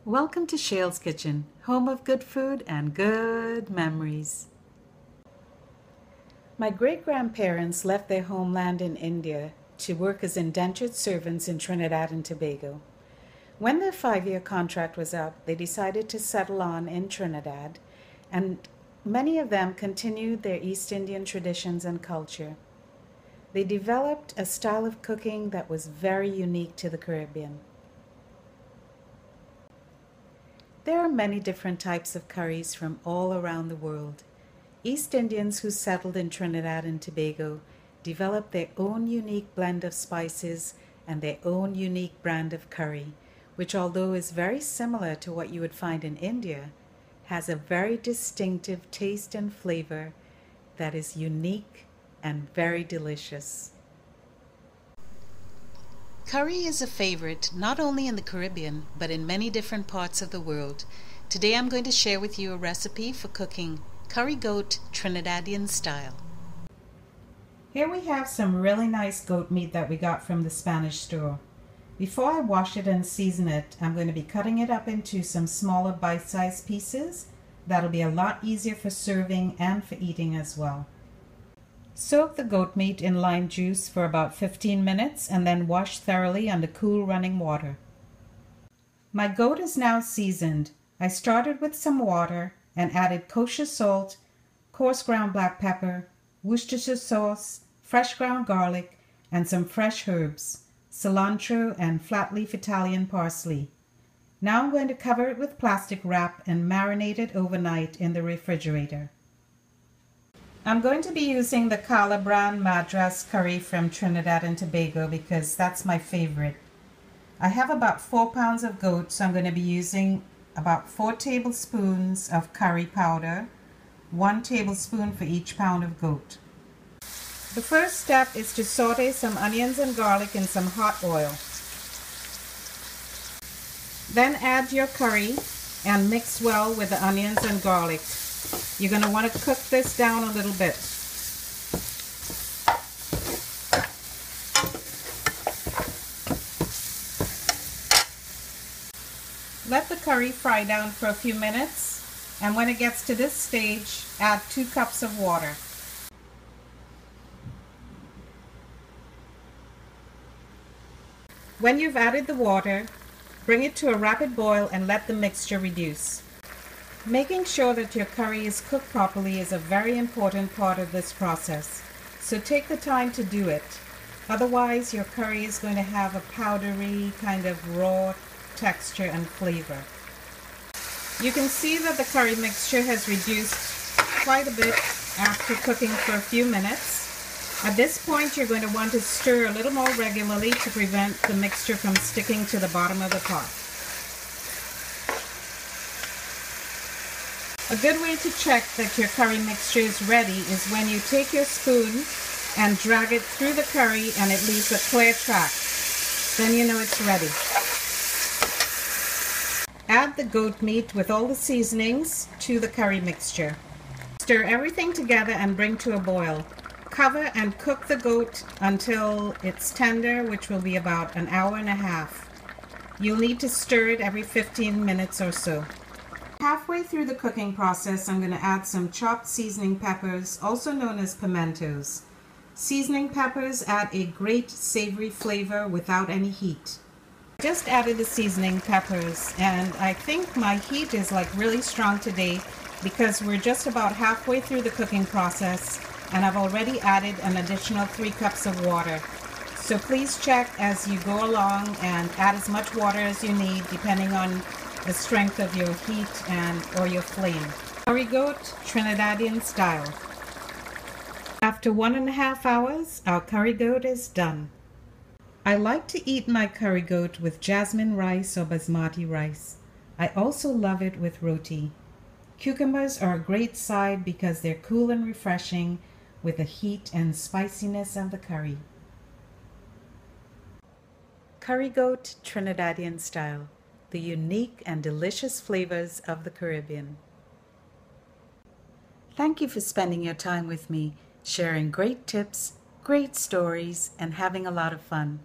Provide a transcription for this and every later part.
Welcome to SHAIL'S Kitchen, home of good food and good memories. My great-grandparents left their homeland in India to work as indentured servants in Trinidad and Tobago. When their 5-year contract was up, they decided to settle on in Trinidad, and many of them continued their East Indian traditions and culture. They developed a style of cooking that was very unique to the Caribbean. There are many different types of curries from all around the world. East Indians who settled in Trinidad and Tobago developed their own unique blend of spices and their own unique brand of curry, which, although is very similar to what you would find in India, has a very distinctive taste and flavor that is unique and very delicious. Curry is a favorite not only in the Caribbean, but in many different parts of the world. Today I'm going to share with you a recipe for cooking Curry Goat Trinidadian Style. Here we have some really nice goat meat that we got from the Spanish store. Before I wash it and season it, I'm going to be cutting it up into some smaller bite-sized pieces. That'll be a lot easier for serving and for eating as well. Soak the goat meat in lime juice for about 15 minutes and then wash thoroughly under cool running water. My goat is now seasoned. I started with some water and added kosher salt, coarse ground black pepper, Worcestershire sauce, fresh ground garlic, and some fresh herbs, cilantro and flat leaf Italian parsley. Now I'm going to cover it with plastic wrap and marinate it overnight in the refrigerator. I'm going to be using the Kala brand Madras curry from Trinidad and Tobago because that's my favorite. I have about 4 pounds of goat, so I'm going to be using about 4 tablespoons of curry powder, 1 tablespoon for each pound of goat. The first step is to saute some onions and garlic in some hot oil. Then add your curry and mix well with the onions and garlic. You're going to want to cook this down a little bit. Let the curry fry down for a few minutes, and when it gets to this stage, add 2 cups of water. When you've added the water, bring it to a rapid boil and let the mixture reduce. Making sure that your curry is cooked properly is a very important part of this process, so take the time to do it. Otherwise, your curry is going to have a powdery, kind of raw texture and flavor. You can see that the curry mixture has reduced quite a bit after cooking for a few minutes. At this point, you're going to want to stir a little more regularly to prevent the mixture from sticking to the bottom of the pot. A good way to check that your curry mixture is ready is when you take your spoon and drag it through the curry and it leaves a clear track. Then you know it's ready. Add the goat meat with all the seasonings to the curry mixture. Stir everything together and bring to a boil. Cover and cook the goat until it's tender, which will be about an hour and a half. You'll need to stir it every 15 minutes or so. Halfway through the cooking process, I'm going to add some chopped seasoning peppers, also known as pimentos. Seasoning peppers add a great savory flavor without any heat. I just added the seasoning peppers, and I think my heat is like really strong today because we're just about halfway through the cooking process and I've already added an additional 3 cups of water. So please check as you go along and add as much water as you need depending on the strength of your heat or your flame. Curry Goat Trinidadian Style. After 1.5 hours, our curry goat is done. I like to eat my curry goat with jasmine rice or basmati rice. I also love it with roti. Cucumbers are a great side because they're cool and refreshing with the heat and spiciness of the curry. Curry Goat Trinidadian Style. The unique and delicious flavors of the Caribbean. Thank you for spending your time with me, sharing great tips, great stories, and having a lot of fun.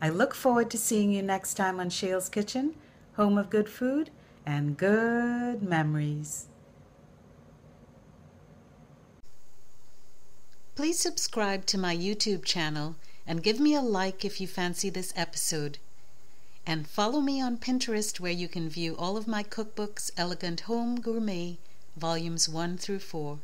I look forward to seeing you next time on SHAIL'S Kitchen, home of good food and good memories. Please subscribe to my YouTube channel and give me a like if you fancy this episode. And follow me on Pinterest, where you can view all of my cookbooks, Elegant Home Gourmet, volumes 1 through 4.